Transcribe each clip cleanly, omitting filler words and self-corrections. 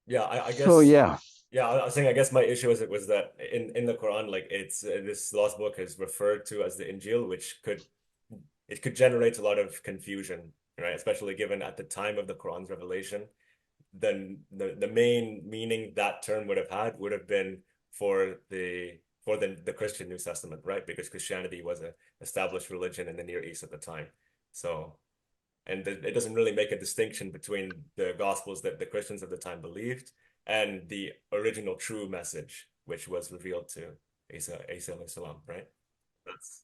Yeah, I So guess. yeah, Yeah, I was saying. I guess my issue was that in the Quran, like it's this lost book is referred to as the Injil, which could generate a lot of confusion, right? Especially given at the time of the Quran's revelation, then the main meaning that term would have had would have been for the Christian New Testament, right? Because Christianity was a established religion in the Near East at the time. So, and it doesn't really make a distinction between the gospels that the Christians at the time believed and the original true message, which was revealed to Isa alayhi salam, right? That's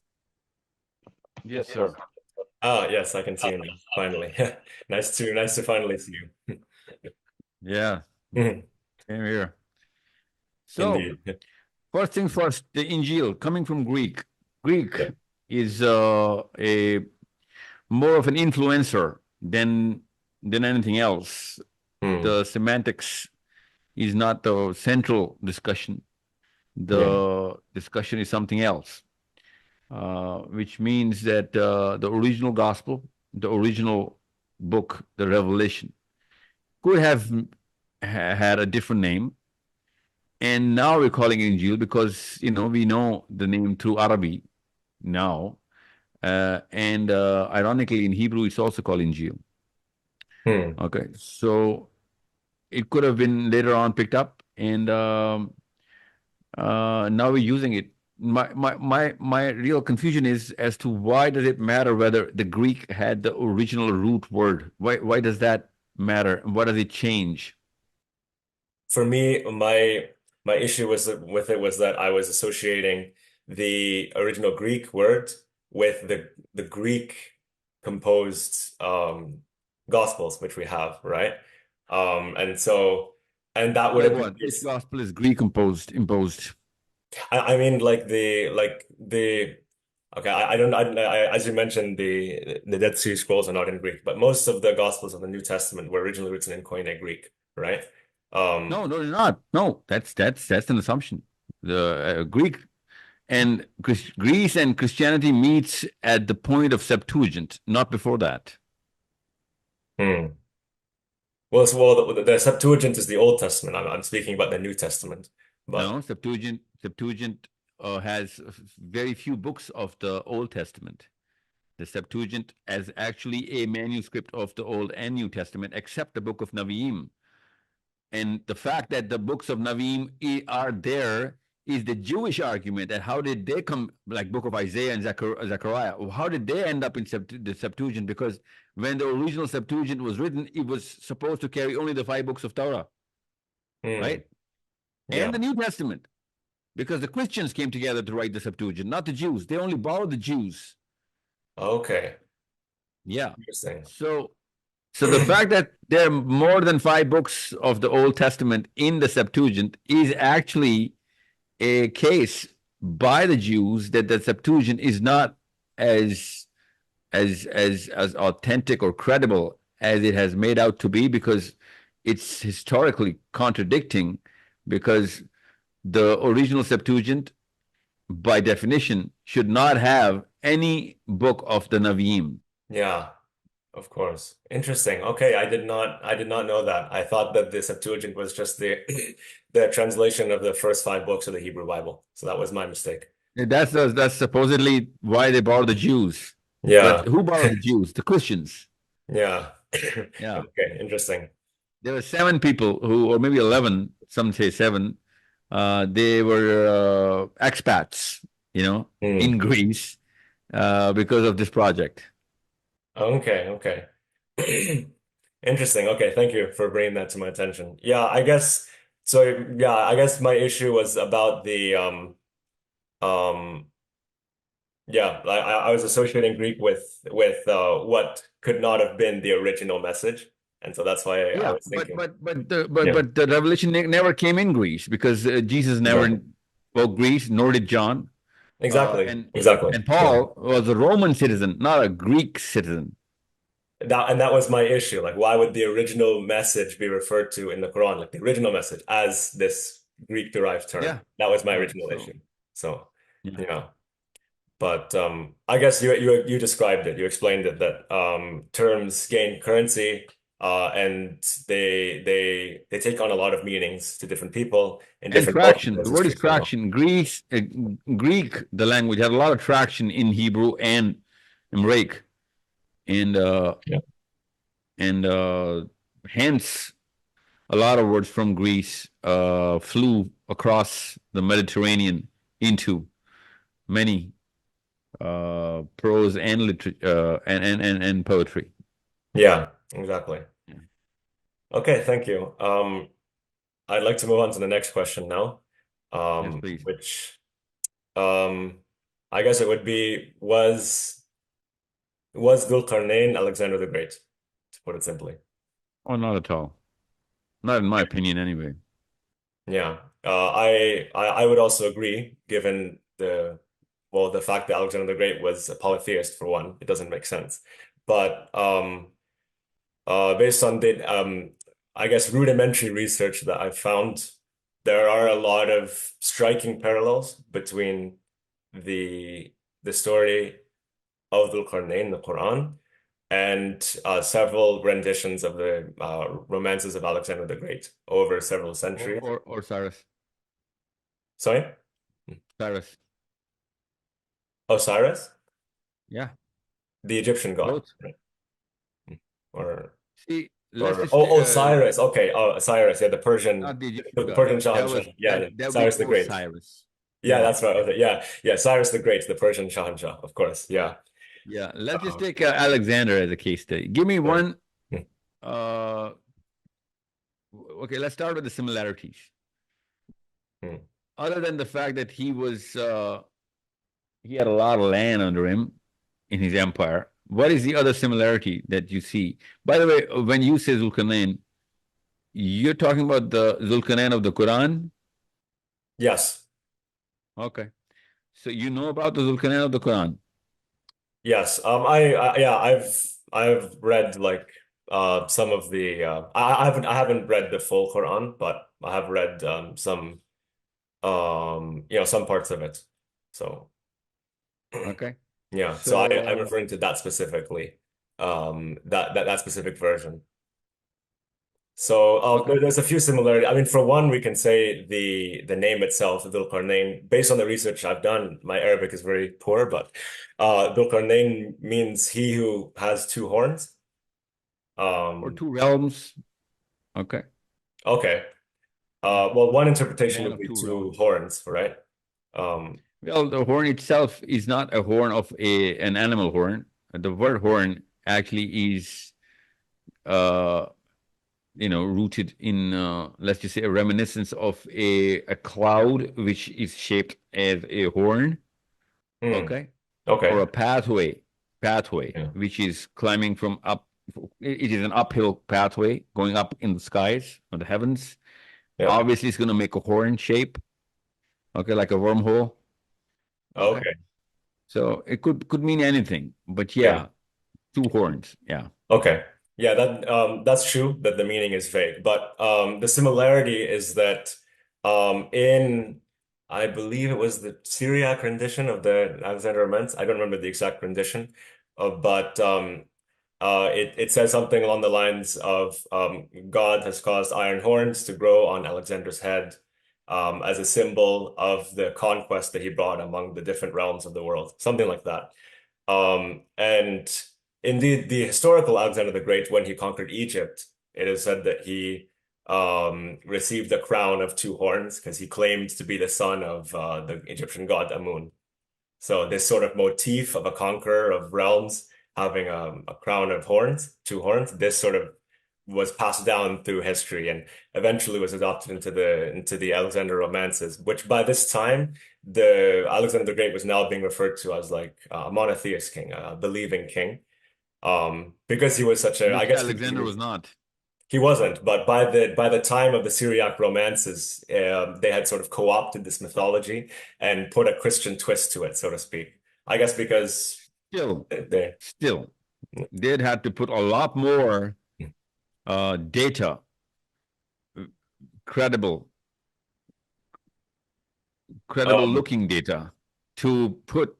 yes, sir. yes, I can see you now. Finally. Nice to finally see you. Yeah, Mhm. same here. So Indeed. first things first, the Injil coming from Greek. Greek Yeah. is a more of an influencer than anything else. Hmm. The semantics is not the central discussion. Yeah. The discussion is something else, which means that the original gospel, the original book, the Revelation, could have had a different name. And now we're calling it Injil because, we know the name through Arabic now. And ironically, in Hebrew, it's also called Injil. Hmm. Okay. So it could have been later on picked up, and now we're using it. My real confusion is as to why does it matter whether the Greek had the original root word? Why does that matter? What does it change? For me, my issue with it was that I was associating the original Greek word with the Greek composed Gospels, which we have, right? And so and that would Like have been what? Which gospel is Greek imposed? I mean like the okay I don't as you mentioned the Dead Sea Scrolls are not in Greek, but most of the Gospels of the New Testament were originally written in Koine Greek, right? Um, No, no, they're not. No, that's an assumption. The Greek and Greece and Christianity meets at the point of Septuagint, not before that. hmm. The Septuagint is the Old Testament. I'm speaking about the New Testament. But No, Septuagint has very few books of the Old Testament. The Septuagint is actually a manuscript of the Old and New Testament, except the book of Naviim. And the fact that the books of Naviim are there is the Jewish argument that how did they come, like book of Isaiah and Zechariah, how did they end up in the Septuagint? Because when the original Septuagint was written, it was supposed to carry only the five books of Torah, hmm, right? And yeah. the New Testament, because the Christians came together to write the Septuagint, not the Jews. They only borrowed the Jews. Okay. Yeah. Interesting. So So the fact that there are more than five books of the Old Testament in the Septuagint is actually a case by the Jews that the Septuagint is not as as authentic or credible as it has made out to be because it's historically contradicting because the original Septuagint by definition should not have any book of the Naviim. Yeah, of course. Interesting. Okay, I did not know that. I thought that the Septuagint was just the the translation of the first five books of the Hebrew Bible. So that was my mistake. That's supposedly why they borrowed the Jews. But Yeah. who borrowed the Jews? The Christians. Yeah. Yeah. Okay, interesting. There were seven people who, or maybe 11, some say seven, they were expats, Hmm. in Greece because of this project. Okay, okay. Interesting. Okay, thank you for bringing that to my attention. Yeah, I guess so. Yeah, I guess my issue was about the um yeah, I was associating Greek with what could not have been the original message, and so that's why I Yeah, was but thinking. but but the but Yeah, but the revelation never came in Greece because Jesus never exactly, spoke Greece, nor did John. exactly, And exactly. and Yeah. Paul was a Roman citizen, not a Greek citizen. That was my issue. Like, why would the original message be referred to in the Quran, like the original message, as this Greek derived term? Yeah, That was my yeah. original So issue. So, yeah. yeah. But I guess you described it. You explained it that terms gain currency and they take on a lot of meanings to different people in And different traction. cultures, The as word is you know. traction. Greek, the language, had a lot of traction in Hebrew and Amharic, and Yeah. and hence a lot of words from Greece flew across the Mediterranean into many prose and and poetry. Yeah, exactly. Yeah. Okay, thank you. I'd like to move on to the next question now, Yes, please. which um, I guess it would be was Dhul-Qarnayn Alexander the Great, to put it simply. Oh, not at all. Not in my opinion, anyway. Yeah, I would also agree, given the fact that Alexander the Great was a polytheist for one, it doesn't make sense. But based on I guess rudimentary research that I've found, there are a lot of striking parallels between the the story of Dhul-Qarnayn in the Quran and several renditions of the romances of Alexander the Great over several centuries. Or Cyrus. Sorry? Cyrus. Osiris, Yeah, the Egyptian god, both. right? Or See, let's or just oh, Osiris. Okay, oh, Cyrus. Yeah, not the Egyptian The god. Persian That was Shahanshah. Yeah, that would be Cyrus the Great. Osiris. Yeah, Yeah, that's right. Okay, yeah, yeah, Cyrus the Great, the Persian Shahanshah, of course. Yeah. yeah. Let's just Um, take Alexander as a case study. Give me yeah. one. Uh, okay, let's start with the similarities. Hmm. Other than the fact that he had a lot of land under him in his empire, what is the other similarity that you see? By the way, when you say Zulkarnain, you're talking about the Zulkarnain of the Quran? Yes. Okay. So you know about the Zulkarnain of the Quran? Yes. Yeah, I've read like some of the I haven't read the full Quran, but I have read some some parts of it. So Okay. yeah, so I'm So, referring to that specifically, that specific version. So okay. there's a few similarities. I mean, for one, we can say the name itself, Dhul Qarnayn, based on the research I've done, my Arabic is very poor, but Dhul Qarnayn means he who has two horns. Or Um, two realms. Okay. okay. Yeah. Well, one interpretation Man would of be two two realms. horns, right? Um, Well, the horn itself is not a horn of an animal horn. The word horn actually is uh rooted in let's just say a reminiscence of a cloud which is shaped as a horn, hmm, okay, or okay. a pathway Yeah. which is climbing from up. It is an uphill pathway going up in the skies or the heavens. Yeah. Obviously, it's going to make a horn shape, okay, like a wormhole, okay. Okay. So it could mean anything, but Yeah. yeah, two horns, yeah. Okay. Yeah, that's true that the meaning is vague, but the similarity is that in I believe it was the Syriac rendition of the Alexander Romance. I don't remember the exact rendition, but it says something along the lines of God has caused iron horns to grow on Alexander's head as a symbol of the conquest that he brought among the different realms of the world, something like that. And indeed, the historical Alexander the Great, when he conquered Egypt, it is said that he received a crown of two horns because he claimed to be the son of the Egyptian god Amun. So this sort of motif of a conqueror of realms having a crown of horns, two horns, this sort of was passed down through history and eventually was adopted into the Alexander romances, which by this time the Alexander the Great was now being referred to as like a monotheist king, a believing king, because he was such a, I Which guess Alexander was not. he wasn't, but by the time of the Syriac romances, they had sort of co-opted this mythology and put a Christian twist to it, so to speak. I guess because Still, they, still, they'd had to put a lot more data, credible, credible um, looking data to put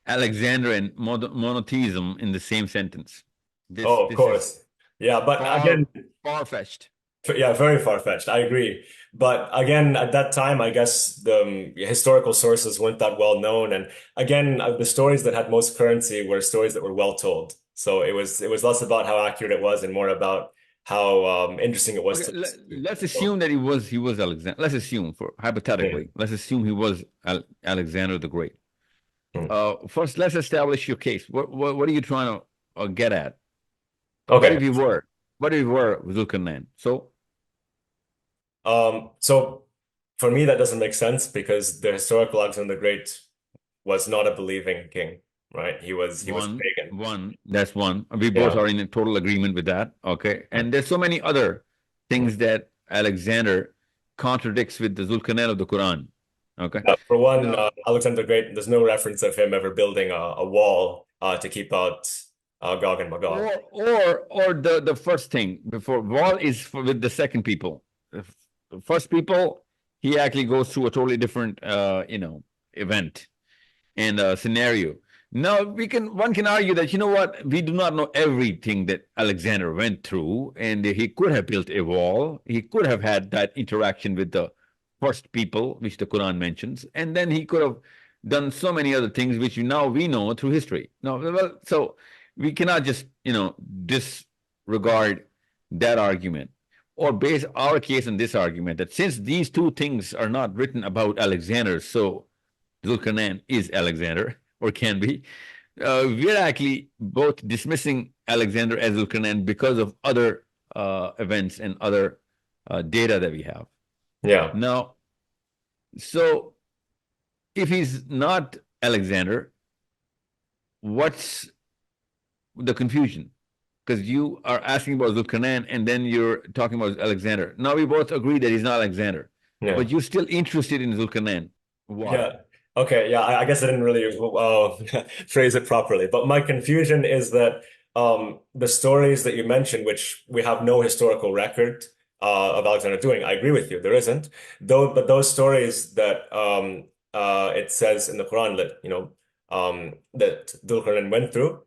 Alexander and monotheism in the same sentence. This oh, of this is course. Yeah, but Far, again, far-fetched. yeah, very far-fetched. I agree. But again, at that time, I guess the historical sources weren't that well known. And again, the stories that had most currency were stories that were well told. So it was less about how accurate it was and more about how interesting it was Okay, to listen to. let's So, assume that he was Alexander. Let's assume, for yeah. hypothetically, let's assume he was Alexander the Great. Hmm. First, let's establish your case. What are you trying to get at? What Okay. if he were? What if he were Zulkarnain? So So for me, that doesn't make sense because the historical Alexander the Great was not a believing king, right? He was one, pagan. that's one. We both Yeah. are in a total agreement with that. Okay, and there's so many other things that Alexander contradicts with the Zulkarnain of the Quran. Okay, Yeah, for one, now Alexander the Great, there's no reference of him ever building a wall to keep out Gog and Magog. or the first thing before wall is with the second people. The first people, he actually goes through a totally different event and scenario. Now one can argue that, you know what, we do not know everything that Alexander went through, and he could have built a wall. He could have had that interaction with the first people, which the Quran mentions, and then he could have done so many other things which now we know through history. No, well, so we cannot just disregard that argument or base our case on this argument that since these two things are not written about Alexander, so Zulkarnain is Alexander or can be. We're actually both dismissing Alexander as Zulkarnain because of other events and other data that we have. Yeah. Now, so if he's not Alexander, what's the confusion? Because you are asking about Zulkarnain and then you're talking about Alexander. Now we both agree that he's not Alexander, Yeah. but you're still interested in Zulkarnain. Why? Yeah. Okay. Yeah. I guess I didn't really phrase it properly, but my confusion is that the stories that you mentioned, which we have no historical record of Alexander doing, I agree with you. There isn't. But those stories that it says in the Quran that that Dhul went through,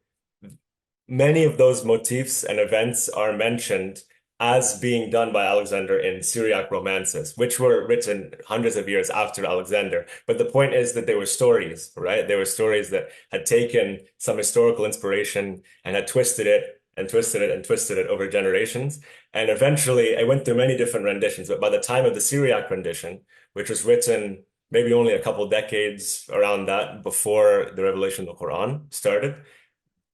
many of those motifs and events are mentioned as being done by Alexander in Syriac romances, which were written hundreds of years after Alexander. But the point is that they were stories, right? They were stories that had taken some historical inspiration and had twisted it and twisted it and twisted it over generations. And eventually it went through many different renditions. But by the time of the Syriac rendition, which was written maybe only a couple decades around that before the revelation of the Quran started,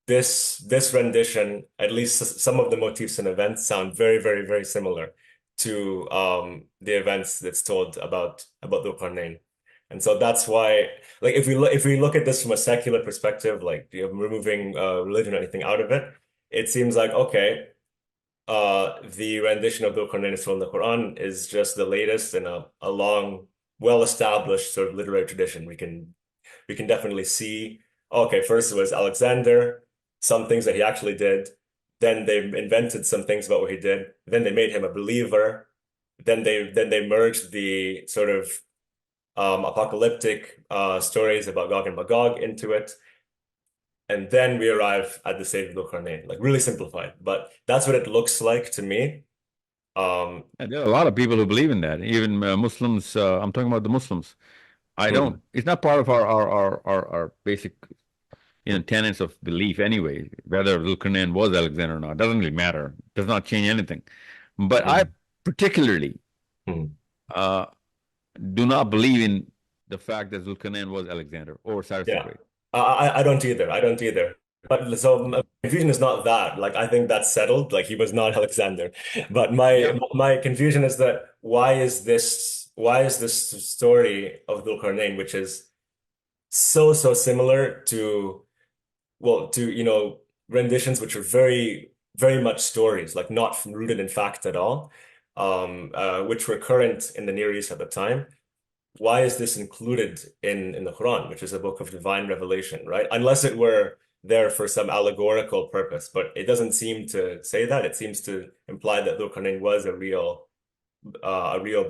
this rendition, at least some of the motifs and events sound very, very, very similar to the events that's told about the Qarnayn. And so that's why, like, if we look at this from a secular perspective, like removing religion or anything out of it, it seems like okay, the rendition of the Qarnayn from the Quran is just the latest in a long, well-established sort of literary tradition. We can definitely see, okay, first it was Alexander, some things that he actually did. Then they invented some things about what he did. Then they made him a believer. Then they merged the sort of apocalyptic stories about Gog and Magog into it. And then we arrive at the stage of Dhul-Qarnayn, like really simplified. But that's what it looks like to me. Um, And there are a lot of people who believe in that. Even Muslims. I'm talking about the Muslims. I don't. hmm, It's not part of our basic tenets of belief anyway. Whether Zulkarnain was Alexander or not doesn't really matter. Does not change anything. But I hmm, particularly hmm. uh, do not believe in the fact that Zulkarnain was Alexander or Cyrus the Yeah, Great. I don't either. I don't either. But so my confusion is not that. Like I think that's settled. Like he was not Alexander. But my Yeah, my confusion is that why is this story of Dhul-Qarnayn, which is so similar to renditions which are very very much stories, like not rooted in fact at all, which were current in the Near East at the time. Why is this included in the Quran, which is a book of divine revelation, right? Unless it were there for some allegorical purpose, but it doesn't seem to say that. It seems to imply that Dhul-Qarnayn was a real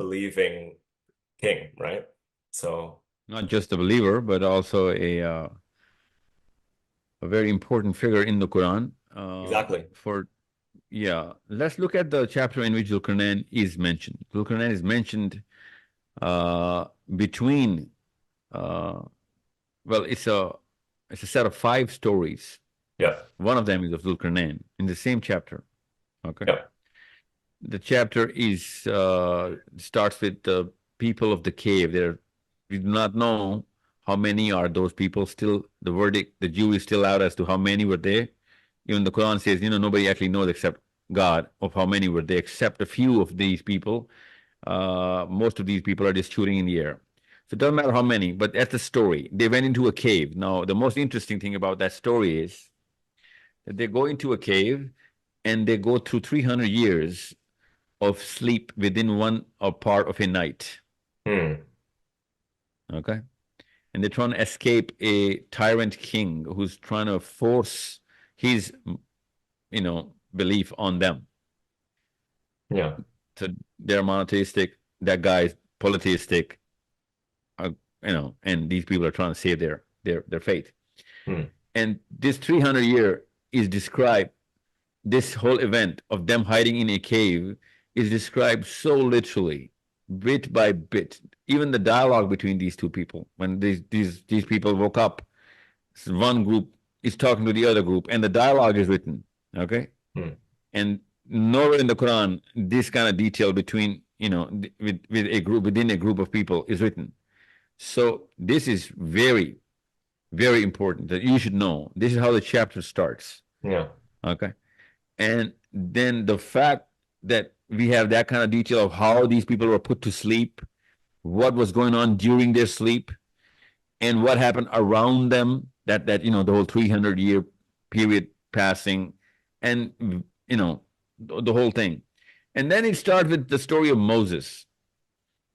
believing king, right? So not just a believer, but also a very important figure in the Quran exactly. for Yeah, let's look at the chapter in which Zulkarnain is mentioned. Zulkarnain is mentioned uh, between, uh, well, it's a set of five stories. Yeah. One of them is of Zulkarnain in the same chapter. Okay, Yeah. the chapter is starts with the people of the cave. There, we do not know how many are those people. Still, the verdict, the jury is still out as to how many were there. Even the Quran says, nobody actually knows except God of how many were there, except a few of these people. Most of these people are just shooting in the air. So it doesn't matter how many, but that's the story. They went into a cave. Now, the most interesting thing about that story is that they go into a cave and they go through 300 years of sleep within one or part of a night. Hmm. Okay. And they're trying to escape a tyrant king who's trying to force his, belief on them. Yeah. So they're monotheistic, that guy's polytheistic, uh, and these people are trying to save their faith. Hmm. And this 300-year is described, this whole event of them hiding in a cave is described so literally, bit by bit. Even the dialogue between these two people, when these people woke up, one group is talking to the other group, and the dialogue is written. Okay, Hmm. and nowhere in the Quran this kind of detail between with a group within a group of people is written. So this is very, very important that you should know. This is how the chapter starts. Yeah. Okay. And then the fact that we have that kind of detail of how these people were put to sleep, what was going on during their sleep, and what happened around them, that the whole 300-year period passing, and the whole thing. And then it starts with the story of Moses.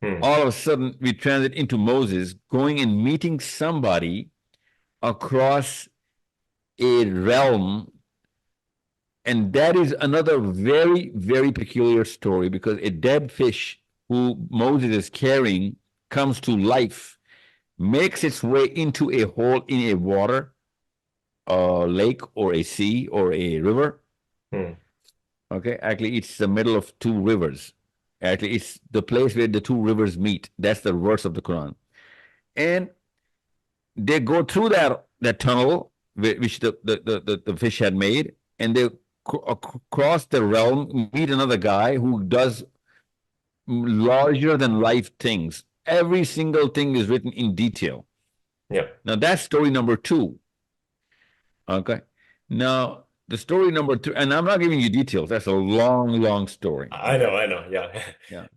Hmm. All of a sudden, we transit into Moses going and meeting somebody across a realm. And that is another very, very peculiar story because a dead fish who Moses is carrying comes to life, makes its way into a hole in a water, a lake or a sea or a river. Hmm. Okay, actually, it's the middle of two rivers. Actually, it's the place where the two rivers meet. That's the verse of the Quran. And they go through that tunnel which the fish had made, and they cross the realm, meet another guy who does larger than life things. Every single thing is written in detail. Yeah. Now that's story number two. Okay. Now the story number three, and I'm not giving you details. That's a long, long story. I Okay. know. I know. Yeah. Yeah.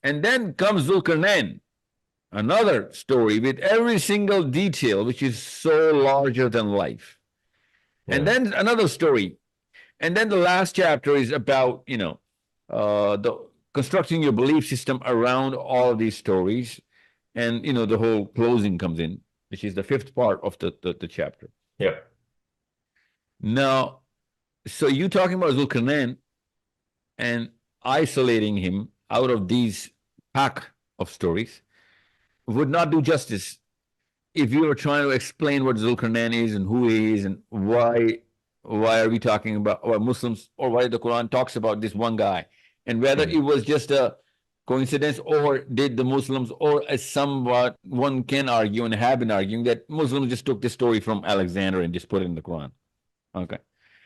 And then comes Zulkarnain, another story with every single detail, which is so larger than life. And Yeah. then another story. And then the last chapter is about, the constructing your belief system around all of these stories. And, the whole closing comes in, which is the fifth part of the chapter. Yeah. Now, so you talking about Zulkarnain and isolating him out of these pack of stories would not do justice if you were trying to explain what Zulkarnain is and who he is and why are we talking about or Muslims or why the Quran talks about this one guy and whether Hmm. it was just a coincidence or did the Muslims or as somewhat one can argue and have been arguing that Muslims just took this story from Alexander and just put it in the Quran. Okay.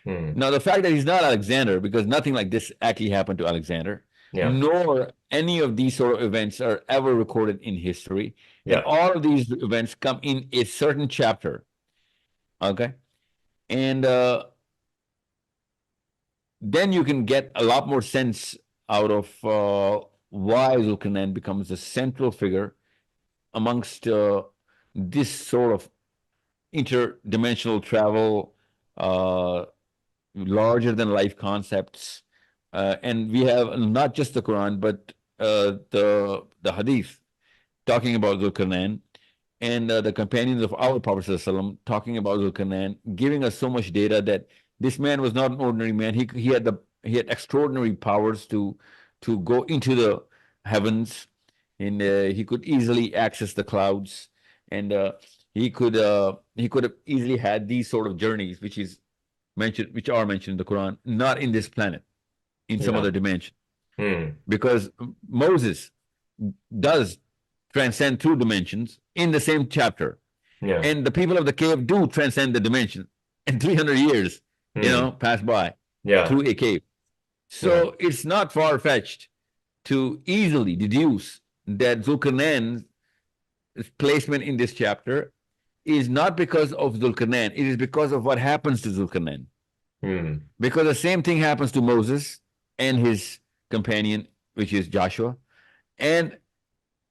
Hmm. Now the fact that he's not Alexander because nothing like this actually happened to Alexander, Yeah. nor any of these sort of events are ever recorded in history. And Yeah. all of these events come in a certain chapter. Okay. And then you can get a lot more sense out of why Zulkarnain becomes the central figure amongst this sort of interdimensional travel, uh, larger than life concepts. And we have not just the Quran, but the Hadith talking about Zulkarnain and the companions of our Prophet ﷺ talking about Zulkarnain, giving us so much data that this man was not an ordinary man. He had extraordinary powers to go into the heavens, and he could easily access the clouds, and he could have easily had these sort of journeys, which are mentioned in the Quran, not in this planet. in some Yeah. other dimension, Hmm. because Moses does transcend through dimensions in the same chapter, Yeah. and the people of the cave do transcend the dimension, and 300 years, Hmm. pass by Yeah. through a cave. Yeah. So it's not far fetched to easily deduce that Zulkarnain's placement in this chapter is not because of Zulkarnain, it is because of what happens to Zulkarnain. Hmm. Because the same thing happens to Moses and his companion, which is Joshua, and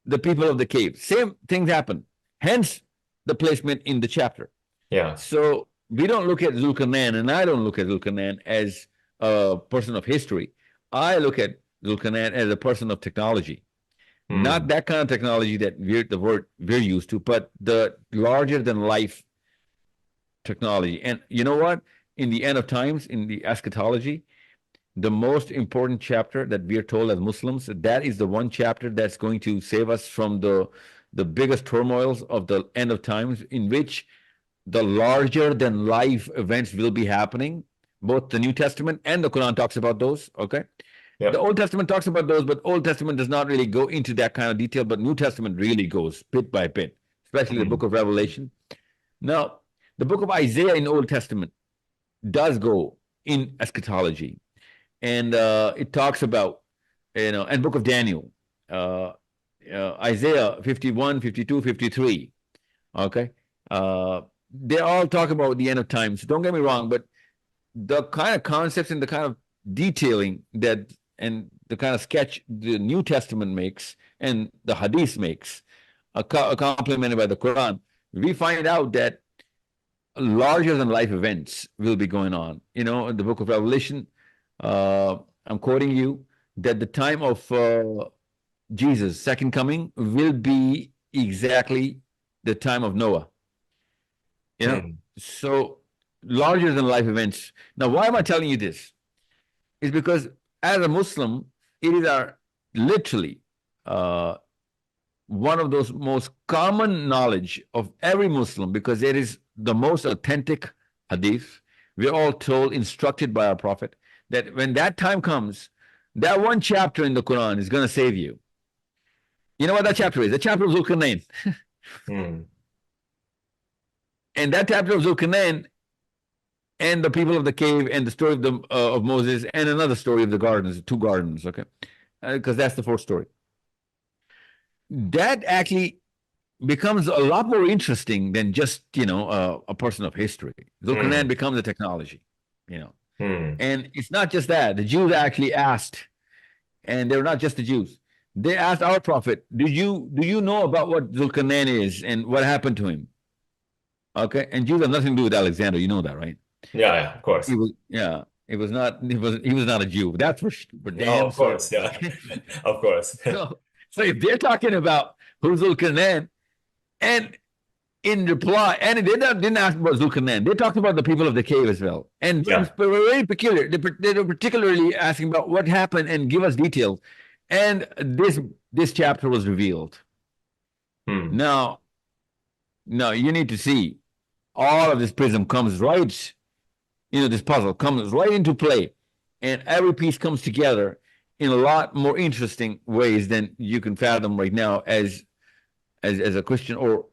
the people of the cave. Same things happen. Hence the placement in the chapter. Yeah. So we don't look at Zulkarnain, and I don't look at Zulkarnain as a person of history. I look at Zulkarnain as a person of technology. Not Hmm. that kind of technology that the word we're used to, but the larger than life technology. And you know what? In the end of times, in the eschatology, the most important chapter that we are told as Muslims, that is the one chapter that's going to save us from the biggest turmoils of the end of times, in which the larger than life events will be happening. Both the New Testament and the Quran talks about those. Okay. The Yep. Old Testament talks about those, but Old Testament does not really go into that kind of detail, but New Testament really goes bit by bit, especially the Hmm. book of Revelation. Now, the book of Isaiah in the Old Testament does go in eschatology, and it talks about, and book of Daniel, uh, Isaiah 51, 52, 53. Okay. They all talk about the end of times. Don't get me wrong, but the kind of concepts and the kind of detailing that and the kind of sketch the New Testament makes and the Hadith makes, complemented by the Quran, we find out that larger than life events will be going on. In the book of Revelation, I'm quoting you that the time of Jesus' second coming will be exactly the time of Noah. Hmm. So larger than life events. Now, why am I telling you this? Is because as a Muslim, it is our literally uh, one of those most common knowledge of every Muslim, because it is the most authentic hadith. We're all told, instructed by our Prophet, that when that time comes, that one chapter in the Quran is going to save you. You know what that chapter is? The chapter of Zulkarnain. Hmm. And that chapter of Zulkarnain and the people of the cave and the story of Moses and another story of the gardens, two gardens, okay? Because that's the fourth story. That actually becomes a lot more interesting than just a person of history. Zulkarnain Hmm. becomes a technology, you know, Hmm. and it's not just that. The Jews actually asked, and they're not just the Jews. They asked our prophet, "Do you know about what Zulkarnain is and what happened to him?" Okay, and Jews have nothing to do with Alexander. You know that, right? Yeah. Yeah. Of He course. was, yeah. It was not. He was not a Jew. That's for No, damn of course. certain. Yeah. Of course. So if they're talking about who's Zulkarnain, and in reply, and they didn't ask about Zulkarnain. They talked about the people of the cave as well, and Yeah. very peculiar. They were particularly asking about what happened and give us details. And this chapter was revealed. Hmm. Now, you need to see all of this prism comes right. This puzzle comes right into play, and every piece comes together in a lot more interesting ways than you can fathom right now as a Christian or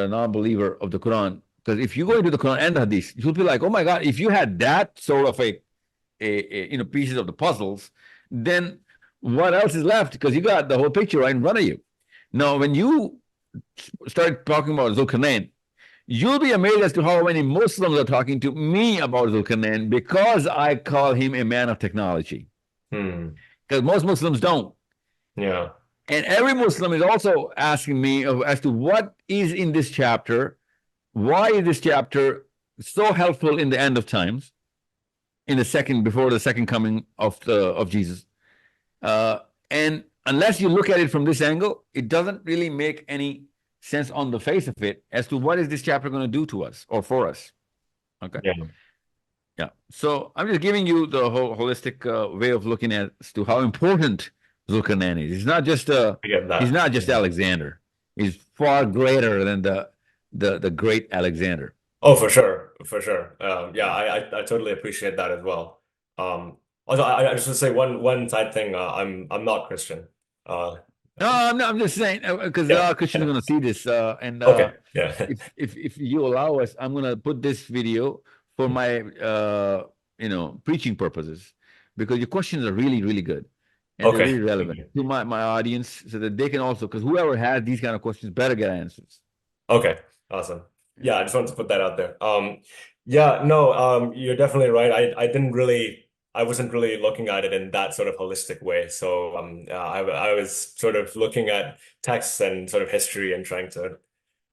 a non-believer of the Quran. Because if you go into the Quran and the Hadith, you'll be like, oh my God, if you had that sort of pieces of the puzzles, then what else is left? Because you got the whole picture right in front of you. Now, when you start talking about Zulkarnain, you'll be amazed as to how many Muslims are talking to me about Zulkarnain because I call him a man of technology. Hmm. Because most Muslims don't. Yeah. And every Muslim is also asking me as to what is in this chapter, why is this chapter so helpful in the end of times, before the second coming of Jesus. Uh, and unless you look at it from this angle, it doesn't really make any sense on the face of it as to what is this chapter going to do to us or for us. Okay. Yeah. Yeah. So I'm just giving you the whole holistic way of looking at as to how important Zulkarnain is. I get He's that. not just Alexander. He's far greater than the great Alexander. Oh, for sure, for sure. Yeah, I totally appreciate that as well. Um, Also, I just want to say one side thing. I'm not Christian. Uh, No, I'm just saying because yeah, Christian's yeah. going to see this, and Okay, yeah. if you allow us, I'm going to put this video for my preaching purposes because your questions are really good and they're Okay. really relevant to my audience so that they can also because whoever has these kind of questions better get answers. Okay, awesome. Yeah. Yeah, I just wanted to put that out there. Yeah, no, you're definitely right. I wasn't really looking at it in that sort of holistic way. So, I was sort of looking at texts and sort of history and trying to,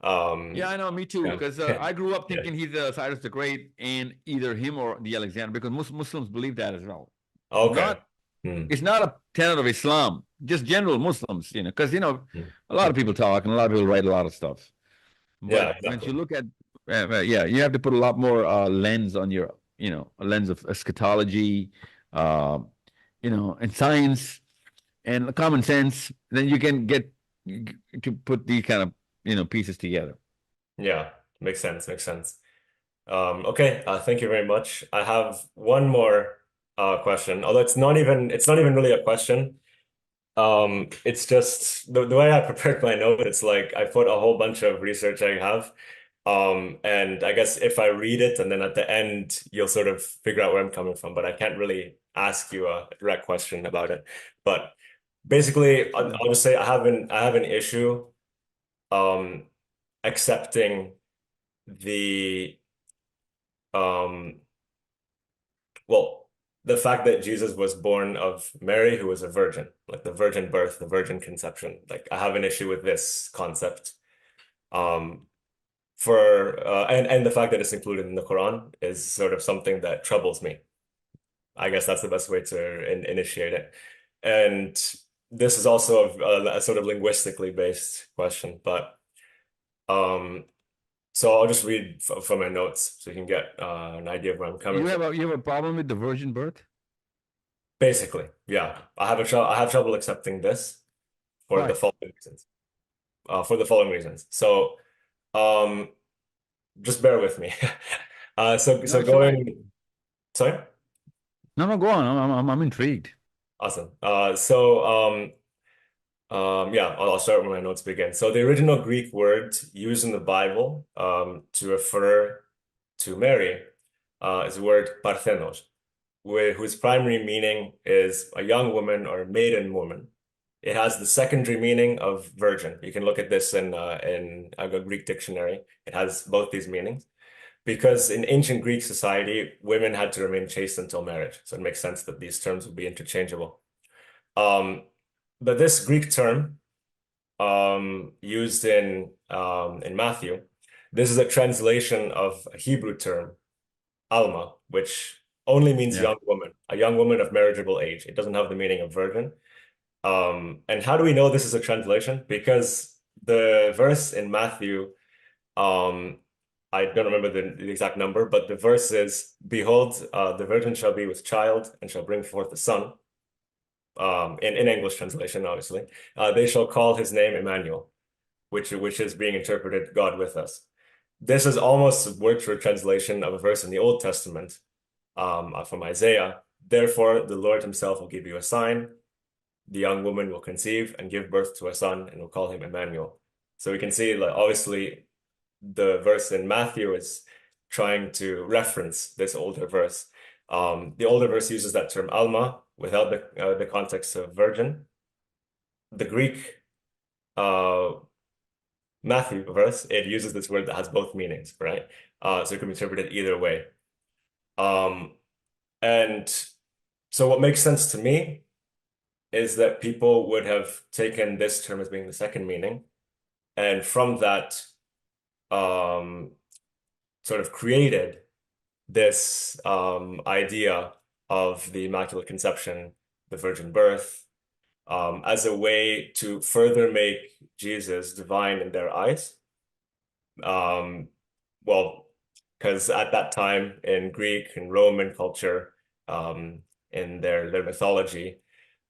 Yeah, um, I know, me too. yeah, Because I grew up yeah. thinking he's Cyrus the Great and either him or the Alexander, because Muslims believe that as well. Okay. Not Hmm. It's not a tenet of Islam, just general Muslims, because Hmm. a lot of people talk and a lot of people write a lot of stuff. Yeah, But once you exactly. look at, yeah, you have to put a lot more lens on your, a lens of eschatology, uh, and science and common sense. Then you can get to put these kind of pieces together. Yeah, makes sense. Makes sense. Okay, thank you very much. I have one more question, although it's not even really a question. It's just the way I prepared my note, it's like I put a whole bunch of research I have. And I guess if I read it and then at the end you'll sort of figure out where I'm coming from, but I can't really ask you a direct question about it. But basically, I'll just say I have an issue um accepting the um well, the fact that Jesus was born of Mary, who was a virgin, like the virgin birth, the virgin conception. Like I have an issue with this concept. Um, and the fact that it's included in the Quran is sort of something that troubles me. I guess that's the best way to initiate it. And this is also a sort of linguistically based question, but um, so I'll just read from my notes so you can get an idea of where I'm coming from. You have a problem with the virgin birth? Basically, yeah, I have trouble accepting this for the Why? following reasons. So, um, just bear with me. No, So it's all right. going. Sorry. No, no, go on. I'm intrigued. Awesome. Yeah, I'll start where my notes begin. So the original Greek word used in the Bible to refer to Mary is the word parthenos, whose primary meaning is a young woman or maiden woman. It has the secondary meaning of virgin. You can look at this in a Greek dictionary. It has both these meanings because in ancient Greek society, women had to remain chaste until marriage. So it makes sense that these terms would be interchangeable. Um, but this Greek term used in Matthew, this is a translation of a Hebrew term, alma, which only means Yeah. young woman, a young woman of marriageable age. It doesn't have the meaning of virgin. And how do we know this is a translation? Because the verse in Matthew, um, I don't remember the exact number, but the verse is, "Behold, the virgin shall be with child and shall bring forth a son." In English translation, obviously, they shall call his name Emmanuel, which is being interpreted God with us. This is almost word for translation of a verse in the Old Testament, from Isaiah. Therefore, the Lord himself will give you a sign. The young woman will conceive and give birth to a son and will call him Emmanuel. So we can see, like, obviously, the verse in Matthew is trying to reference this older verse. The older verse uses that term alma without the context of virgin. The Greek uh, Matthew verse, it uses this word that has both meanings, right? So it can be interpreted either way. Um, and so what makes sense to me is that people would have taken this term as being the second meaning, and from that, um, sort of created this idea of the Immaculate Conception, the virgin birth, as a way to further make Jesus divine in their eyes. Um, well, because at that time in Greek and Roman culture, in their mythology,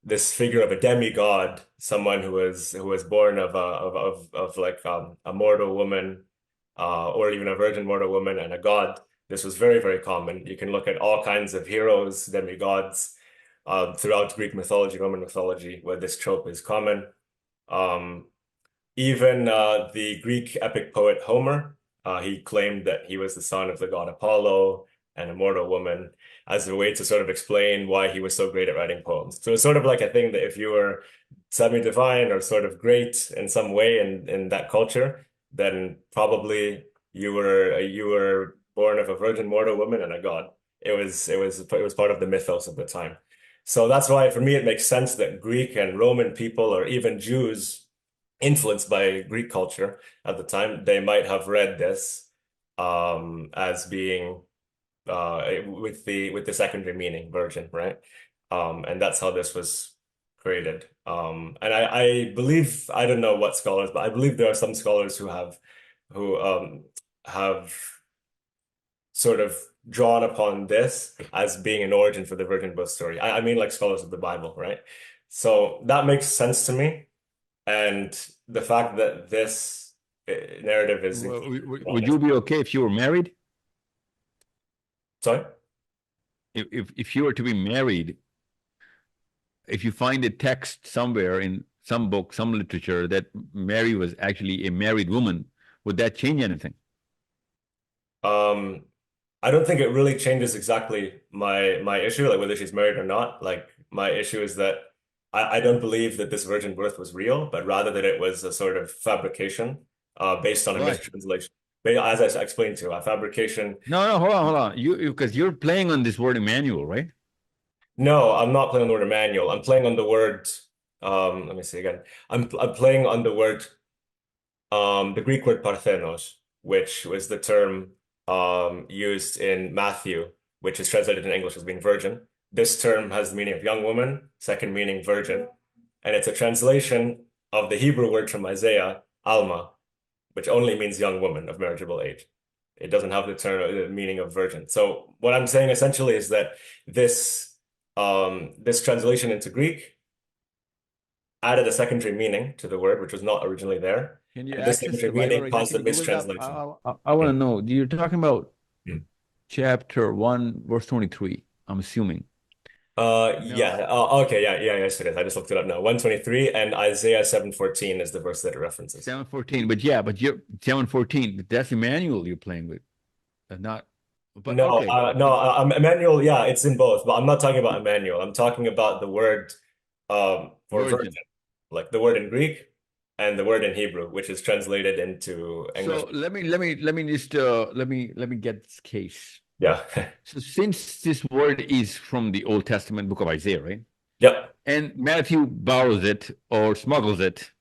this figure of a demigod, someone who was born of like a mortal woman, or even a virgin mortal woman and a god. This was very, very common. You can look at all kinds of heroes, demigods. throughout Greek mythology, Roman mythology, where this trope is common. Um, Even the Greek epic poet Homer, he claimed that he was the son of the god Apollo and a mortal woman as a way to sort of explain why he was so great at writing poems. So it's sort of like a thing that if you were semi-divine or sort of great in some way in that culture, then probably you were born of a virgin mortal woman and a god. It was part of the mythos of the time. So that's why for me it makes sense that Greek and Roman people or even Jews influenced by Greek culture at the time, they might have read this as being with the secondary meaning virgin, right? And that's how this was created. And I believe I don't know what scholars, but I believe there are some scholars who have sort of drawn upon this as being an origin for the virgin birth story. I mean like scholars of the Bible, right? So that makes sense to me. And the fact that this narrative is Well, included. would you be okay if you were married? Sorry? If you were to be married, if you find a text somewhere in some book, some literature that Mary was actually a married woman, would that change anything? Um, I don't think it really changes exactly my issue, like whether she's married or not. Like my issue is that I don't believe that this virgin birth was real, but rather that it was a sort of fabrication based on a Why? mistranslation. As I explained to you, a fabrication. No, no, hold on, hold on. You because you're playing on this word Emmanuel, right? No, I'm not playing on the word Emmanuel. I'm playing on the word. Let me see again. I'm playing on the word the Greek word parthenos, which was the term used in Matthew, which is translated in English as being virgin. This term has the meaning of young woman, second meaning virgin, and it's a translation of the Hebrew word from Isaiah, Alma, which only means young woman of marriageable age. It doesn't have the term the meaning of virgin. So what I'm saying essentially is that this translation into Greek added a secondary meaning to the word, which was not originally there. Can you And this access secondary the Bible meaning right now? caused Can a you Google it up? mistranslation. I want to Mm, know. You're talking about mm. chapter 1, verse 23, I'm assuming. Yeah. No, Okay. Yeah. Yeah. Yes, it is. I just looked it up now. 123 and Isaiah 7:14 is the verse that it references. 7:14. But yeah, but you're 7:14. That's Emmanuel you're playing with, not. But No, okay, no, Emmanuel, yeah, it's in both, but I'm not talking about Emmanuel. I'm talking about the word for virgin, virgin. like the word in Greek and the word in Hebrew, which is translated into English. So let me get this case. Yeah. So since this word is from the Old Testament book of Isaiah, right? Yep. And Matthew borrows it or smuggles it,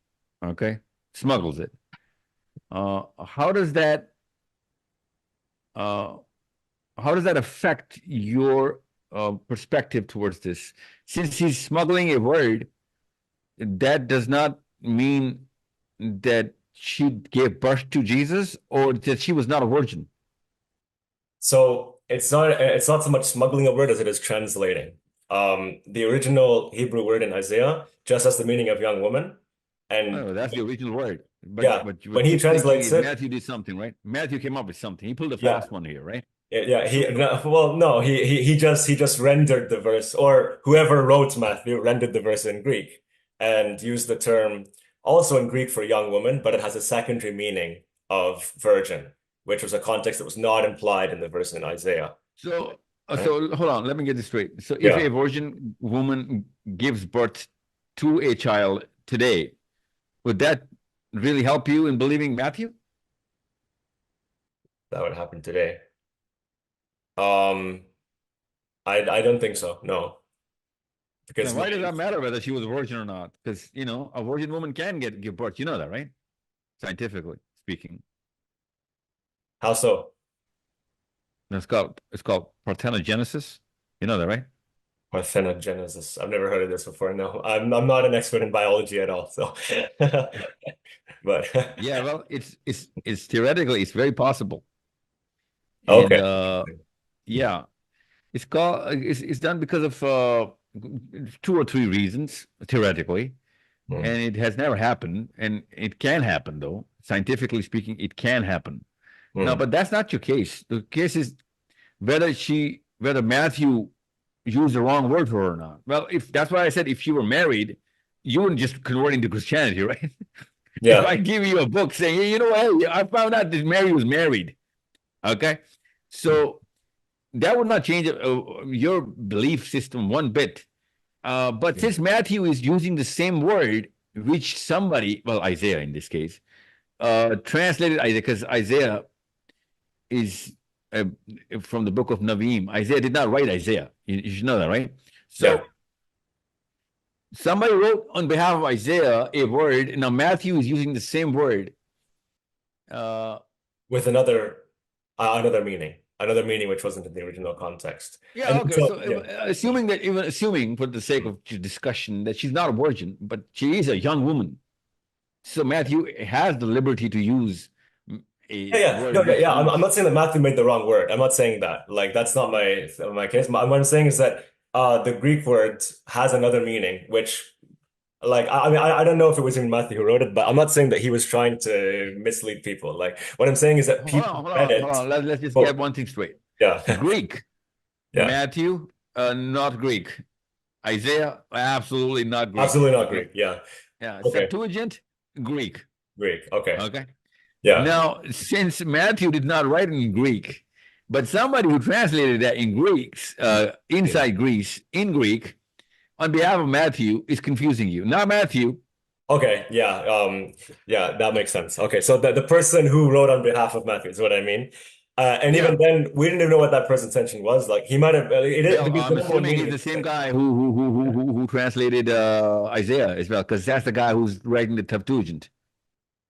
okay? Smuggles it. How does that uh, how does that affect your perspective towards this? Since he's smuggling a word, that does not mean that she gave birth to Jesus or that she was not a virgin. So it's not so much smuggling a word as it is translating. The original Hebrew word in Isaiah just has the meaning of young woman. And Oh, that's the original word. But yeah, what when he you're thinking translates is it, Matthew did something, right? Matthew came up with something. He pulled a yeah, fast one here, right? yeah, he So no, well, no, he just rendered the verse, or whoever wrote Matthew rendered the verse in Greek and used the term also in Greek for young woman, but it has a secondary meaning of virgin, which was a context that was not implied in the verse in Isaiah. So, Right? hold on, let me get this straight. So, if Yeah, a virgin woman gives birth to a child today, would that really help you in believing Matthew? that would happen today. Um, I don't think so. No, Then because my why does that matter whether she was a virgin or not? Because a virgin woman can give birth. You know that, right? Scientifically speaking, how so? and it's called parthenogenesis. You know that, right? Parthenogenesis. I've never heard of this before. No, I'm not an expert in biology at all. So, but Yeah. Well, it's theoretically it's very possible, and okay. yeah, it's done because of two or three reasons theoretically, Hmm. and it has never happened, and it can happen though. Scientifically speaking, it can happen. Now, Hmm. but that's not your case. The case is whether Matthew use the wrong word for her or not. Well, if that's why I said if she were married, you wouldn't just convert into Christianity, right? If Yeah. I give you a book saying, hey, you know what, hey, I found out that Mary was married, okay, so that would not change your belief system one bit. But since Matthew is using the same word, which somebody, well, Isaiah in this case, translated Isaiah, because Isaiah is uh, from the book of Navim. Isaiah did not write Isaiah. You should know that, right? Yeah. So somebody wrote on behalf of Isaiah a word. Now Matthew is using the same word. Uh, With another meaning which wasn't in the original context. yeah, And okay. so So yeah. assuming that, even assuming for the sake of discussion that she's not a virgin, but she is a young woman, so Matthew has the liberty to use Yeah, a yeah. No, word yeah, which yeah. I'm means. not saying that Matthew made the wrong word. I'm not saying that. Like that's not my case. What I'm saying is that the Greek word has another meaning, which like I mean I don't know if it was even Matthew who wrote it, but I'm not saying that he was trying to mislead people. Like what I'm saying is that Hold people on, hold read on, hold it. on. Let's just get Oh, one thing straight. yeah, Greek, yeah. Matthew, not Greek. Isaiah, absolutely not Greek. Absolutely not Okay. Greek. Yeah. Yeah. Okay. Septuagint, Greek. Greek. Okay. Okay. Yeah. Now, since Matthew did not write in Greek, but somebody who translated that in Greeks, Mm. inside Greece, in Greek, on behalf of Matthew, is confusing you. Not Matthew. Okay. Yeah. Yeah, that makes sense. Okay. So the person who wrote on behalf of Matthew is what I mean. And even Yeah. then, we didn't even know what that person's intention was. Like he might have Well, because the I'm literal assuming meaning he's is the the same same. guy who translated Isaiah as well, because that's the guy who's writing the Septuagint.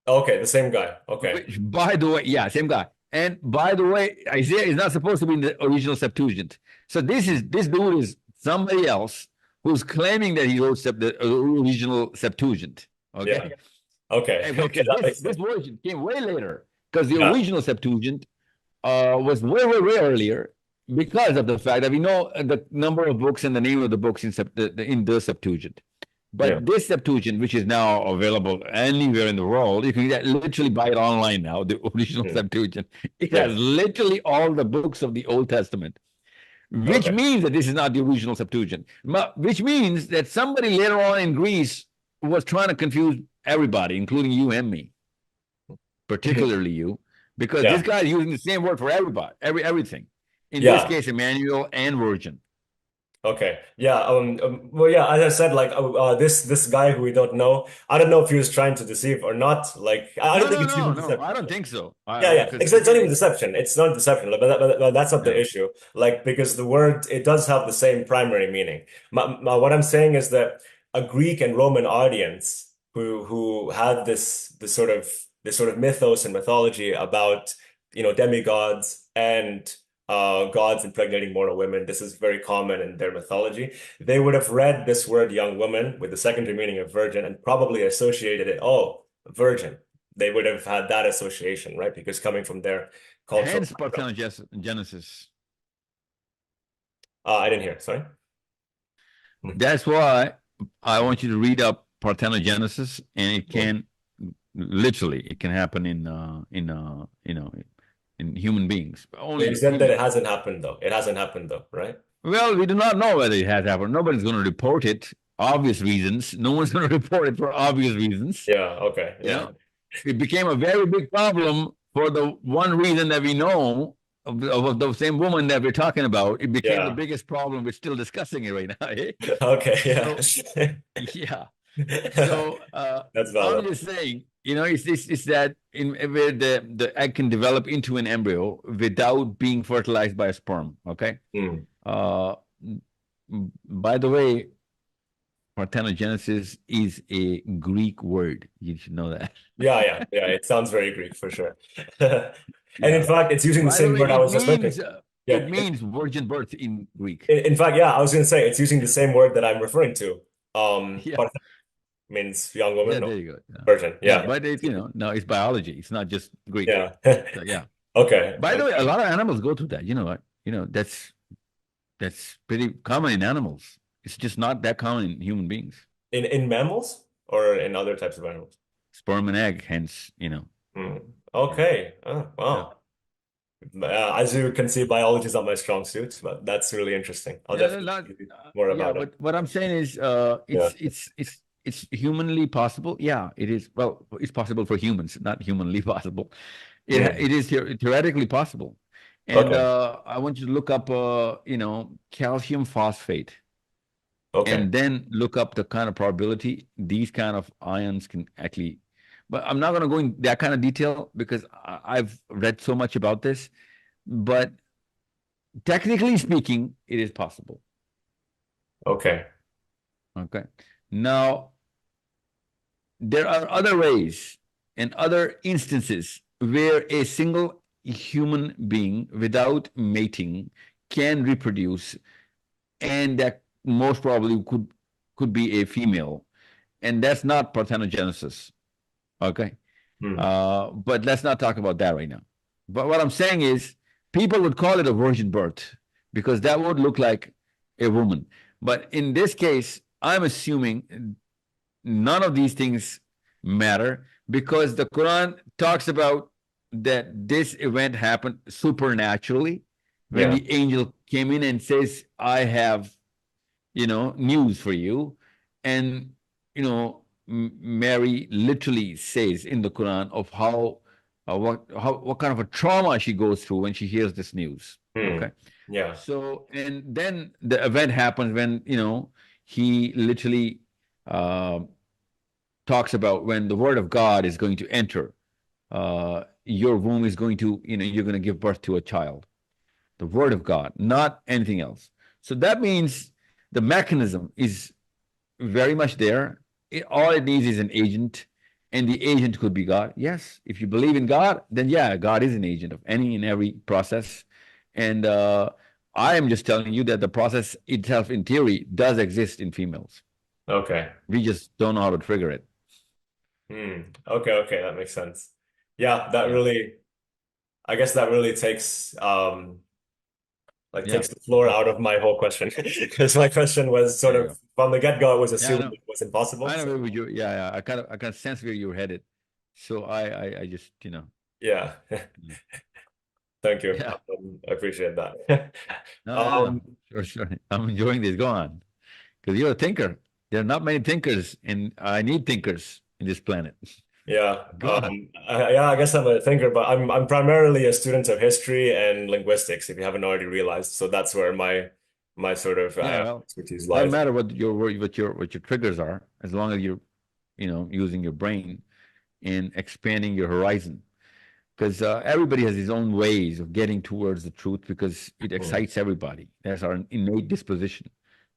Okay, the same guy. Okay. Which, by the way, yeah, same guy. And by the way, Isaiah is not supposed to be in the original Septuagint. So this dude is somebody else who's claiming that he wrote the original Septuagint. Yeah. Okay, Okay. and Okay, because that this makes this sense. version came way later, because the Yeah. original Septuagint was way earlier, because of the fact that we know the number of books and the name of the books in the Septuagint. Yeah. But this Septuagint, which is now available anywhere in the world, you can literally buy it online now, the original Mm. Septuagint. It has Yeah. literally all the books of the Old Testament, which Okay. means that this is not the original Septuagint, which means that somebody later on in Greece was trying to confuse everybody, including you and me, particularly you, because this Yeah. guy is using the same word for everybody, everything. In this Yeah. case, Emmanuel and virgin. Okay. Yeah. Well, yeah. As I said, like this guy who we don't know, I don't know if he was trying to deceive or not. Like, I don't No, think no, it's no, even no. deception. I don't think so. Yeah, yeah. Because It's not again, even deception. It's not deception. But that's not the no. issue. Like, because the word it does have the same primary meaning. What I'm saying is that a Greek and Roman audience who had this sort of mythos and mythology about demigods and gods impregnating mortal women. This is very common in their mythology. They would have read this word young woman with the secondary meaning of virgin and probably associated it, oh, virgin. They would have had that association, right? Because coming from their cultural Hence background. parthenogenesis. I didn't hear. Sorry. Hmm. That's why I want you to read up parthenogenesis, and it Hmm. can literally it can happen in human beings, But you only said that it humans. hasn't happened though. It hasn't happened though, right? Well, we do not know whether it has happened. Nobody's going to report it. Obvious reasons. No one's going to report it for obvious reasons. Yeah. Okay. You Yeah. know, it became a very big problem for the one reason that we know of the same woman that we're talking about. It became the Yeah. biggest problem. We're still discussing it right now. Eh? Okay. So Yeah. yeah. So That's I'm valid. just saying, it's that where the egg can develop into an embryo without being fertilized by a sperm. Okay. Hmm. Uh, by the way, parthenogenesis is a Greek word. You should know that. Yeah. Yeah. Yeah. It sounds very Greek for sure. And in Yeah. fact, it's using the By the same way, word I was just mentioning. it Yeah. means virgin birth in Greek. In fact, yeah, I was going to say it's using the same word that I'm referring to. Yeah. But means young woman, Yeah, no, there you go. Yeah. virgin. Yeah, Yeah. but no, it's biology. It's not just Greek. Yeah. So yeah. Okay. By the way, a Okay. lot of animals go through that. You know what? That's pretty common in animals. It's just not that common in human beings. In mammals or in other types of animals? Sperm and egg, hence, Hmm. yeah, Okay. Oh, yeah. wow. As you can see, biology is not my strong suit, but that's really interesting. I'll Yeah, definitely not, read more yeah, about it. but what I'm saying is, Yeah. it's humanly possible. Yeah, it is. Well, it's possible for humans, not humanly possible. Hmm. It is theoretically possible. And Okay. I want you to look up, calcium phosphate, Okay. and then look up the kind of probability these kind of ions can actually. But I'm not going to go in that kind of detail because I've read so much about this. But technically speaking, it is possible. Okay. Okay. Now, there are other ways and other instances where a single human being without mating can reproduce, and that most probably could be a female, and that's not parthenogenesis. Okay. Hmm. But let's not talk about that right now. But what I'm saying is, people would call it a virgin birth because that would look like a woman. But in this case, I'm assuming none of these things matter because the Quran talks about that this event happened supernaturally when Yeah. the angel came in and says, I have, news for you. And, Mary literally says in the Quran of what kind of a trauma she goes through when she hears this news. Hmm. Okay. Yeah. So, and then the event happens when, he literally, uh, talks about when the word of God is going to enter, your womb is going to, you're going to give birth to a child. The word of God, not anything else. So that means the mechanism is very much there. All it needs is an agent, and the agent could be God. Yes, if you believe in God, then yeah, God is an agent of any and every process. And I am just telling you that the process itself, in theory, does exist in females. Okay. We just don't know how to trigger it. Hmm. Okay. Okay. That makes sense. Yeah. That Yeah. really, I guess that really Yeah. takes the floor But out of my whole question because my question was sort there you of go. from the get-go, it was Yeah, I assumed know. it was impossible. I know So where you. Yeah, yeah. I kind of sense where you're headed. So I just, yeah. mm, Thank you. yeah. I appreciate that. No, no, no. Um, Sure, sure. I'm enjoying this. Go on, because you're a thinker. There are not many thinkers, and I need thinkers in this planet. yeah. Go on. Yeah, I guess I'm a thinker, but I'm primarily a student of history and linguistics, if you haven't already realized. So that's where my sort of Yeah, well, expertise doesn't lies. matter what your triggers are, as long as you're, using your brain and expanding your horizon. Because everybody has his own ways of getting towards the truth because it Hmm. excites everybody. That's our innate disposition.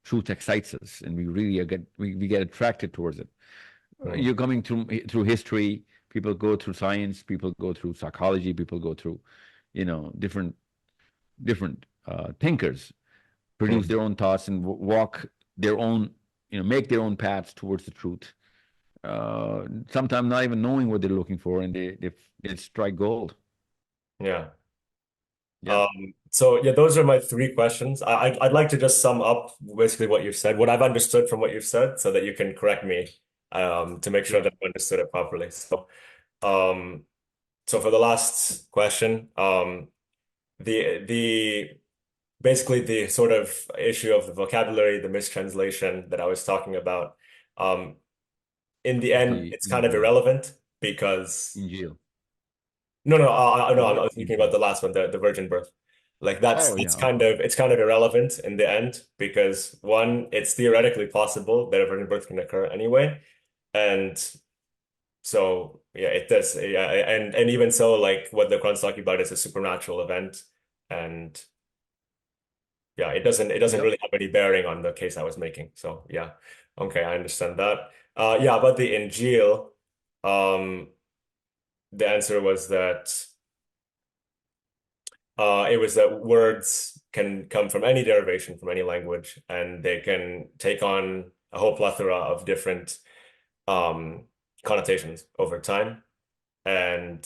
Truth excites us, and we really we get attracted towards it. Hmm. You're coming through history. People go through science. People go through psychology. People go through, different thinkers produce Hmm. their own thoughts and walk their own, make their own paths towards the truth. Sometimes not even knowing what they're looking for, and they strike gold. Yeah. Yeah. So yeah, those are my three questions. I'd like to just sum up basically what you've said, what I've understood from what you've said, so that you can correct me, to make sure Yeah. that I've understood it properly. Um, so for the last question, the basically the sort of issue of the vocabulary, the mistranslation that I was talking about, um, in the Of end, the it's kind of irrelevant because Injil. no, The I word was thinking about Injil. the last one, the virgin birth. Like Oh that's yeah. Okay. it's kind of irrelevant in the end because one, it's theoretically possible that a virgin birth can occur anyway, and so yeah, it does. Yeah, and even so, like what the Quran's talking about is a supernatural event, and yeah, it doesn't Yep. really have any bearing on the case I was making. So yeah, okay, I understand that. Yeah, about the Injil, um, the answer was that it was that words can come from any derivation from any language, and they can take on a whole plethora of different um, connotations over time. And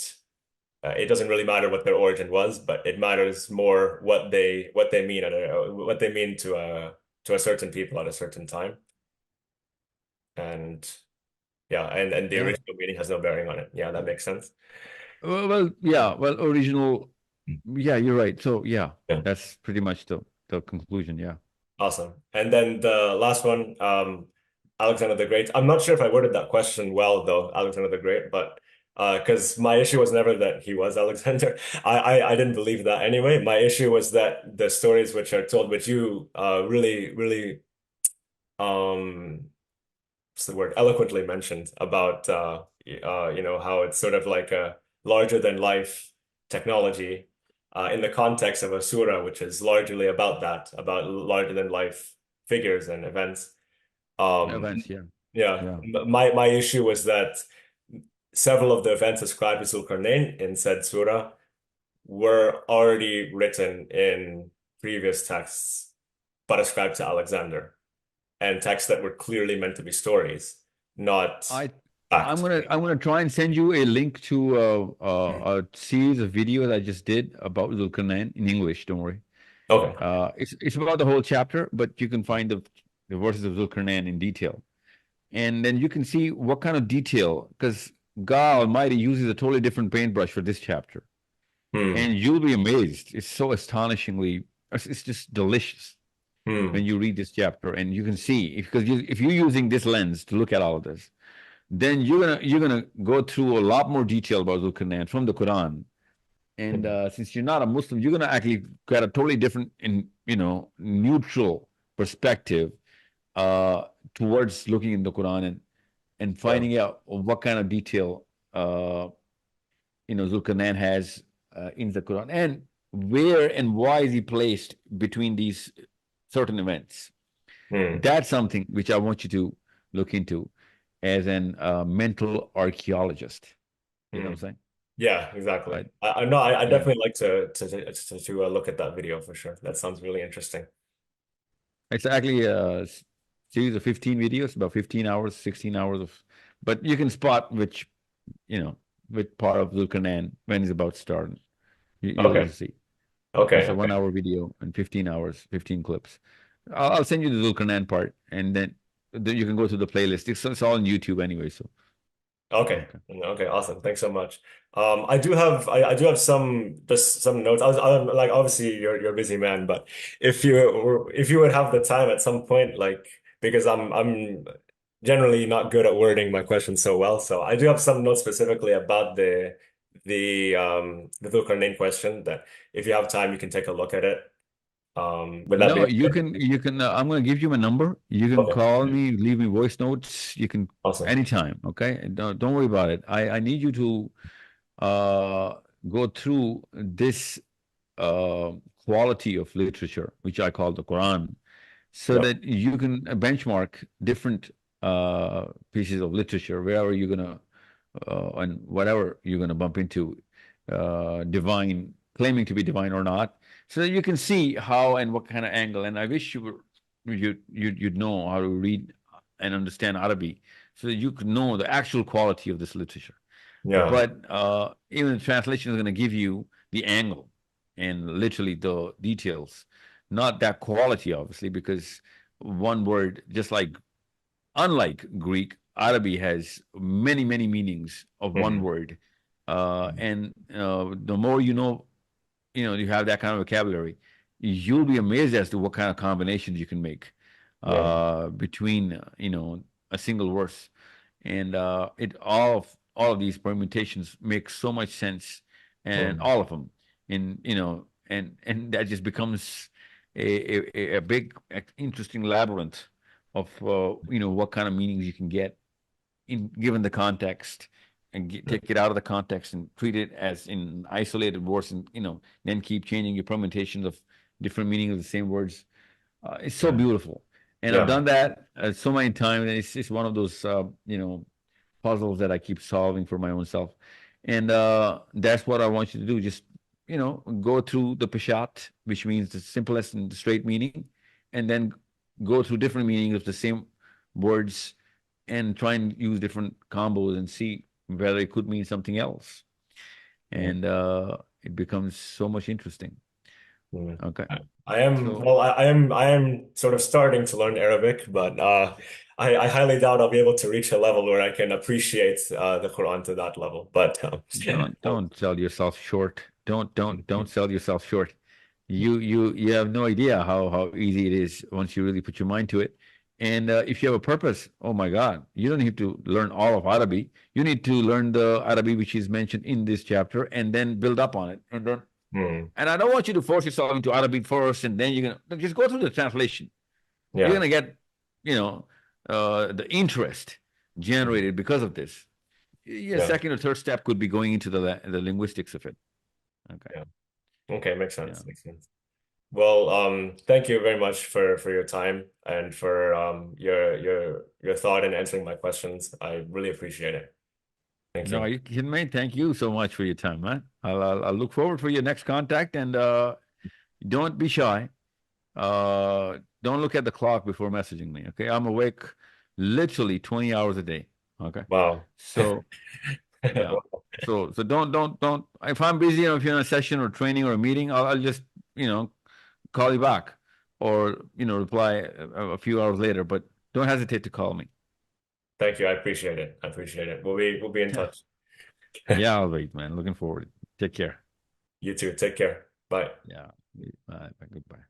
it doesn't really matter what their origin was, but it matters more what they mean what they mean to a certain people at a certain time. And yeah, and the Yeah. original meaning has no bearing on it. Yeah, that makes sense. Yeah. Well, original. Yeah, you're right. So yeah, Yeah. that's pretty much the conclusion. Yeah. Awesome. And then the last one, Alexander the Great. I'm not sure if I worded that question well, though, Alexander the Great, but because my issue was never that he was Alexander. I didn't believe that anyway. My issue was that the stories which are told, which you really um what's the word, eloquently mentioned about how it's sort of like a larger than life technology in the context of a surah, which is largely about that, about larger than life figures and events. Um, Events. Yeah. yeah, Yeah. my issue was that several of the events ascribed to Zulkarnain in said surah were already written in previous texts, but ascribed to Alexander, and texts that were clearly meant to be stories, not I I'm fact. gonna try and send you a link to Mm. a series of videos I just did about Zulkarnain in English. Don't worry. Okay. It's about the whole chapter, but you can find the verses of Zulkarnain in detail, and then you can see what kind of detail, because God Almighty uses a totally different paintbrush for this chapter, Hmm. and you'll be amazed. It's so astonishingly, it's just delicious when Hmm. you read this chapter, and you can see because if you're using this lens to look at all of this, then you're gonna go through a lot more detail about Zulkarnain from the Quran. And Hmm. since you're not a Muslim, you're gonna actually get a totally different and neutral perspective uh, towards looking in the Quran and Yeah. finding out what kind of detail Zulkarnain has in the Quran, and where and why is he placed between these certain events. Hmm. That's something which I want you to look into as an mental archaeologist. You know Hmm. what I'm saying? Yeah, exactly. Right? I know. I Yeah. definitely like to look at that video for sure. That sounds really interesting. It's actually a series of 15 videos, about 15 hours, 16 hours of, but you can spot which part of Zulkarnain when it's about to start. You'll Okay. see. Okay. It's a Okay. 1 hour video and 15 hours, 15 clips. I'll send you the Zulkarnain part, and then you can go to the playlist. It's all on YouTube anyway. So, Okay. okay. Okay. Awesome. Thanks so much. I do have some just some notes. I'm like obviously you're a busy man, but if you would have the time at some point, like because I'm generally not good at wording my questions so well, so I do have some notes specifically about the Dhul question that if you have time you can take a look at it. Would that be No, you okay? can, I'm going to give you my number. You can Okay. call me, leave me voice notes. You can Awesome. anytime. Okay. And don't worry about it. I need you to uh, go through this uh, quality of literature, which I call the Quran, so Yep. that you can benchmark different pieces of literature wherever you're gonna and whatever you're gonna bump into, divine, claiming to be divine or not, so that you can see how and what kind of angle. And I wish you'd know how to read and understand Arabic, so that you could know the actual quality of this literature. Yeah. But even the translation is going to give you the angle and literally the details, not that quality, obviously, because one word, just like unlike Greek, Arabic has many, many meanings of one Mhm. word. And the more you have that kind of vocabulary, you'll be amazed as to what kind of combinations you can make Yeah. between, a single verse. And all of these permutations make so much sense, and Mhm. all of them, and and that just becomes a big interesting labyrinth of what kind of meanings you can get in given the context, and take it out of the context and treat it as in isolated words, and then keep changing your permutations of different meanings of the same words. It's so Yeah. beautiful, and I've Yeah. done that so many times, and it's one of those puzzles that I keep solving for my own self. And that's what I want you to do. Just, go through the Peshat, which means the simplest and the straight meaning, and then go through different meanings of the same words and try and use different combos and see whether it could mean something else. Mhm. And it becomes so much interesting. Mhm. Okay. I am So, well, I am sort of starting to learn Arabic, but I highly doubt I'll be able to reach a level where I can appreciate the Quran to that level. But don't sell yourself short. Don't sell yourself short. You have no idea how easy it is once you really put your mind to it. And if you have a purpose, oh my God, you don't need to learn all of Arabic. You need to learn the Arabic which is mentioned in this chapter, and then build up on it. Hmm. And I don't want you to force yourself into Arabic first, and then you're gonna just go through the translation. You're Yeah, gonna get, you know, the interest mhm, generated because of this. Your yeah, second or third step could be going into the linguistics of it. Okay. yeah. Okay, makes Yeah. sense. Makes sense. Well, thank you very much for your time and for your thought in answering my questions. I really appreciate it. Thank No, you. you kidding me? Thank you so much for your time, man. I'll look forward for your next contact, and don't be shy. Don't look at the clock before messaging me. Okay, I'm awake literally 20 hours a day. Okay, Wow. so yeah, so don't. If I'm busy or if you're in a session or training or a meeting, I'll just you know call you back or reply a few hours later. But don't hesitate to call me. Thank you. I appreciate it. I appreciate it. We'll be in Yeah, touch. yeah, I'll wait, man. Looking forward. Take care. You too. Take care. Bye. Yeah. Bye. Goodbye.